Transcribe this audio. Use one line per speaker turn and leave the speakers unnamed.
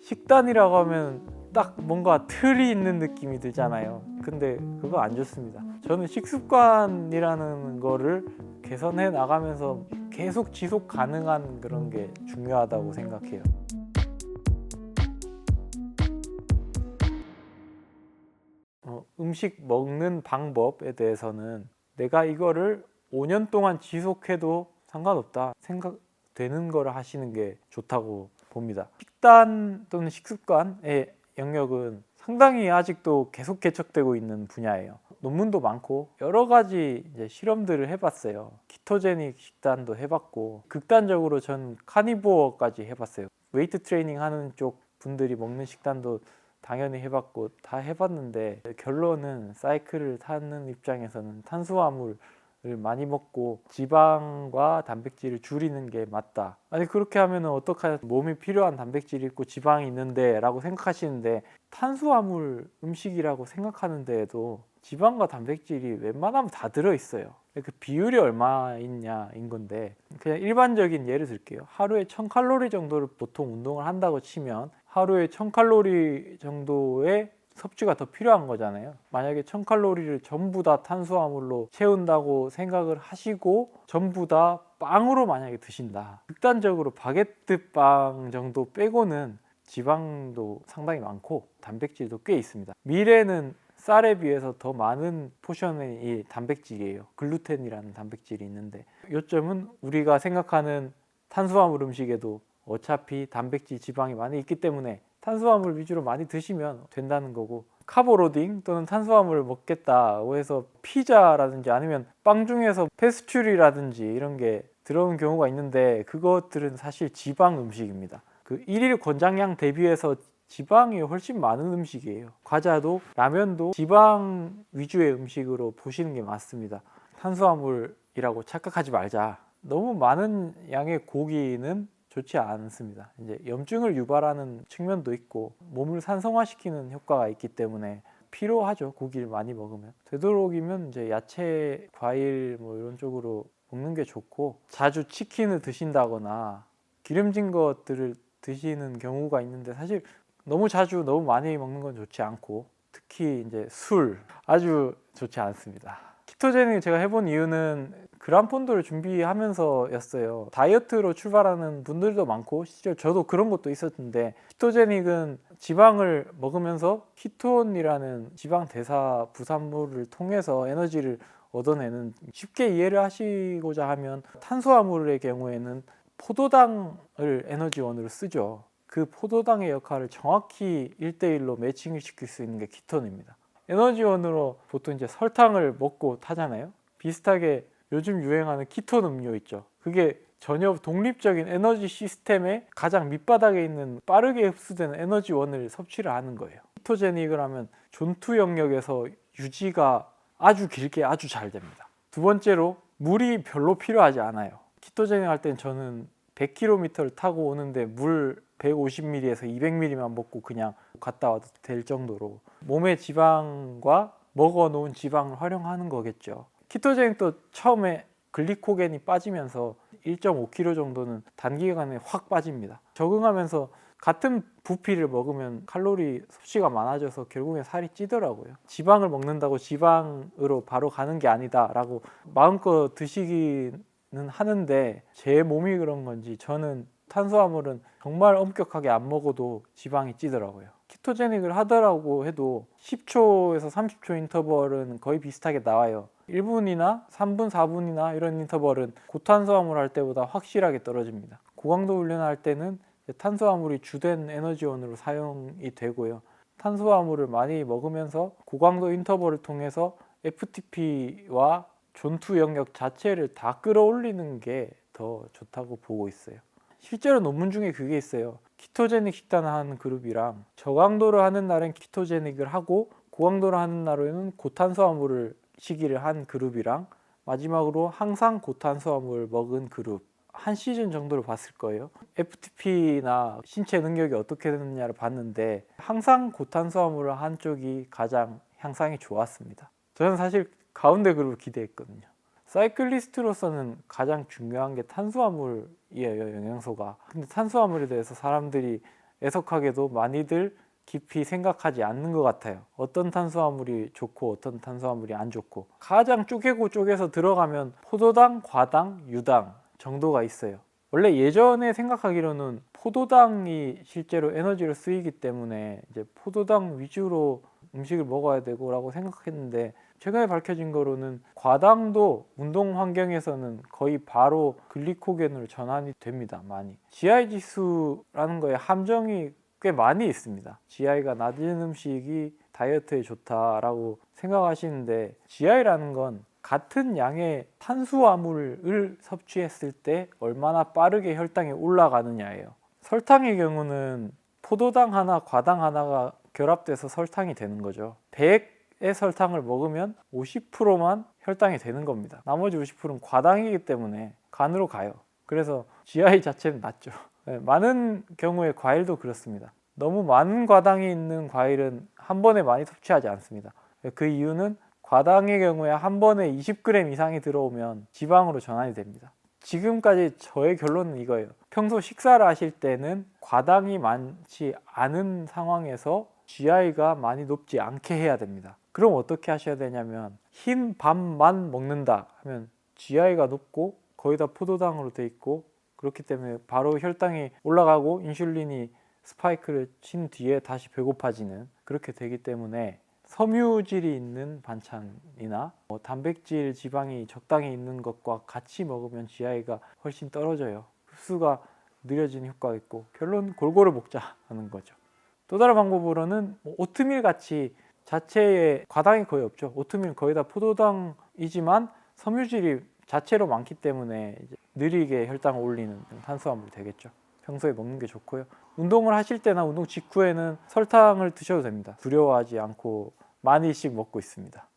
식단이라고 하면 딱 뭔가 틀이 있는 느낌이 들잖아요. 근데 그거 안 좋습니다. 저는 식습관이라는 거를 개선해 나가면서 계속 지속 가능한 그런 게 중요하다고 생각해요. 음식 먹는 방법에 대해서는 내가 이거를 5년 동안 지속해도 상관없다 생각되는 거를 하시는 게 좋다고 봅니다. 식단 또는 식습관의 영역은 상당히 아직도 계속 개척되고 있는 분야예요. 논문도 많고 여러 가지 이제 실험들을 해봤어요. 키토제닉 식단도 해봤고 극단적으로 전 카니보어까지 해봤어요. 웨이트 트레이닝 하는 쪽 분들이 먹는 식단도 당연히 해봤고 다 해봤는데 결론은 사이클을 타는 입장에서는 탄수화물을 많이 먹고 지방과 단백질을 줄이는 게 맞다. 아니 그렇게 하면 어떡하냐, 몸이 필요한 단백질이 있고 지방이 있는데 라고 생각하시는데 탄수화물 음식이라고 생각하는 데에도 지방과 단백질이 웬만하면 다 들어있어요. 그 비율이 얼마 있냐인 건데 그냥 일반적인 예를 들게요. 하루에 1000칼로리 정도를 보통 운동을 한다고 치면 하루에 1000칼로리 정도의 섭취가 더 필요한 거잖아요. 만약에 1000칼로리를 전부 다 탄수화물로 채운다고 생각을 하시고 전부 다 빵으로 만약에 드신다. 극단적으로 바게트 빵 정도 빼고는 지방도 상당히 많고 단백질도 꽤 있습니다. 밀에는 쌀에 비해서 더 많은 포션의 단백질이에요. 글루텐이라는 단백질이 있는데 요점은 우리가 생각하는 탄수화물 음식에도 어차피 단백질, 지방이 많이 있기 때문에 탄수화물 위주로 많이 드시면 된다는 거고, 카보로딩 또는 탄수화물을 먹겠다고 해서 피자라든지 아니면 빵 중에서 페스츄리라든지 이런 게 들어오는 경우가 있는데 그것들은 사실 지방 음식입니다. 그 일일 권장량 대비해서 지방이 훨씬 많은 음식이에요. 과자도 라면도 지방 위주의 음식으로 보시는 게 맞습니다. 탄수화물이라고 착각하지 말자. 너무 많은 양의 고기는 좋지 않습니다. 이제 염증을 유발하는 측면도 있고 몸을 산성화시키는 효과가 있기 때문에 피로하죠. 고기를 많이 먹으면. 되도록이면 이제 야채, 과일 뭐 이런 쪽으로 먹는 게 좋고, 자주 치킨을 드신다거나 기름진 것들을 드시는 경우가 있는데 사실 너무 자주 너무 많이 먹는 건 좋지 않고, 특히 이제 술 아주 좋지 않습니다. 키토제닉 제가 해본 이유는 그란폰도를 준비하면서였어요. 다이어트로 출발하는 분들도 많고 실제 저도 그런 것도 있었는데, 키토제닉은 지방을 먹으면서 키톤이라는 지방 대사 부산물을 통해서 에너지를 얻어내는, 쉽게 이해를 하시고자 하면 탄수화물의 경우에는 포도당을 에너지원으로 쓰죠. 그 포도당의 역할을 정확히 1대1로 매칭을 시킬 수 있는 게 키톤입니다. 에너지원으로 보통 이제 설탕을 먹고 타잖아요. 비슷하게 요즘 유행하는 키톤 음료 있죠. 그게 전혀 독립적인 에너지 시스템의 가장 밑바닥에 있는 빠르게 흡수되는 에너지원을 섭취를 하는 거예요. 키토제닉을 하면 존투 영역에서 유지가 아주 길게 아주 잘 됩니다. 두 번째로 물이 별로 필요하지 않아요. 키토제닉 할 때는 저는 100km를 타고 오는데 물 150ml에서 200ml만 먹고 그냥 갔다 와도 될 정도로 몸의 지방과 먹어 놓은 지방을 활용하는 거겠죠. 키토제닉도 처음에 글리코겐이 빠지면서 1.5kg 정도는 단기간에 확 빠집니다. 적응하면서 같은 부피를 먹으면 칼로리 섭취가 많아져서 결국엔 살이 찌더라고요. 지방을 먹는다고 지방으로 바로 가는 게 아니다 라고 마음껏 드시기는 하는데, 제 몸이 그런 건지 저는 탄수화물은 정말 엄격하게 안 먹어도 지방이 찌더라고요. 키토제닉을 하더라고 해도 10초에서 30초 인터벌은 거의 비슷하게 나와요. 1분이나 3분, 4분이나 이런 인터벌은 고탄수화물 할 때보다 확실하게 떨어집니다. 고강도 훈련할 때는 탄수화물이 주된 에너지원으로 사용이 되고요. 탄수화물을 많이 먹으면서 고강도 인터벌을 통해서 FTP와 존투 영역 자체를 다 끌어올리는 게 더 좋다고 보고 있어요. 실제로 논문 중에 그게 있어요. 키토제닉 식단을 하는 그룹이랑 저강도를 하는 날엔 키토제닉을 하고 고강도를 하는 날에는 고탄수화물을 시기를 한 그룹이랑 마지막으로 항상 고탄수화물을 먹은 그룹, 한 시즌 정도를 봤을 거예요. FTP나 신체 능력이 어떻게 되느냐를 봤는데 항상 고탄수화물을 한 쪽이 가장 향상이 좋았습니다. 저는 사실 가운데 그룹을 기대했거든요. 사이클리스트로서는 가장 중요한 게 탄수화물이에요, 영양소가. 근데 탄수화물에 대해서 사람들이 애석하게도 많이들 깊이 생각하지 않는 것 같아요. 어떤 탄수화물이 좋고 어떤 탄수화물이 안 좋고, 가장 쪼개서 들어가면 포도당, 과당, 유당 정도가 있어요. 원래 예전에 생각하기로는 포도당이 실제로 에너지를 쓰이기 때문에 이제 포도당 위주로 음식을 먹어야 되고라고 생각했는데, 최근에 밝혀진 거로는 과당도 운동 환경에서는 거의 바로 글리코겐으로 전환이 됩니다. 많이. GI 지수라는 거에 함정이 꽤 많이 있습니다. GI가 낮은 음식이 다이어트에 좋다라고 생각하시는데, GI라는 건 같은 양의 탄수화물을 섭취했을 때 얼마나 빠르게 혈당이 올라가느냐예요. 설탕의 경우는 포도당 하나, 과당 하나가 결합돼서 설탕이 되는 거죠. 100의 설탕을 먹으면 50%만 혈당이 되는 겁니다. 나머지 50%는 과당이기 때문에 간으로 가요. 그래서 GI 자체는 낮죠. 많은 경우에 과일도 그렇습니다. 너무 많은 과당이 있는 과일은 한 번에 많이 섭취하지 않습니다. 그 이유는 과당의 경우에 한 번에 20g 이상이 들어오면 지방으로 전환이 됩니다. 지금까지 저의 결론은 이거예요. 평소 식사를 하실 때는 과당이 많지 않은 상황에서 GI가 많이 높지 않게 해야 됩니다. 그럼 어떻게 하셔야 되냐면, 흰 밥만 먹는다 하면 GI가 높고 거의 다 포도당으로 돼 있고, 그렇기 때문에 바로 혈당이 올라가고 인슐린이 스파이크를 친 뒤에 다시 배고파지는, 그렇게 되기 때문에 섬유질이 있는 반찬이나 단백질, 지방이 적당히 있는 것과 같이 먹으면 GI가 훨씬 떨어져요. 흡수가 느려지는 효과가 있고, 결론 골고루 먹자 하는 거죠. 또 다른 방법으로는 오트밀 같이 자체에 과당이 거의 없죠. 오트밀 거의 다 포도당이지만 섬유질이 자체로 많기 때문에 이제 느리게 혈당을 올리는 탄수화물이 되겠죠. 평소에 먹는 게 좋고요. 운동을 하실 때나 운동 직후에는 설탕을 드셔도 됩니다. 두려워하지 않고 많이씩 먹고 있습니다.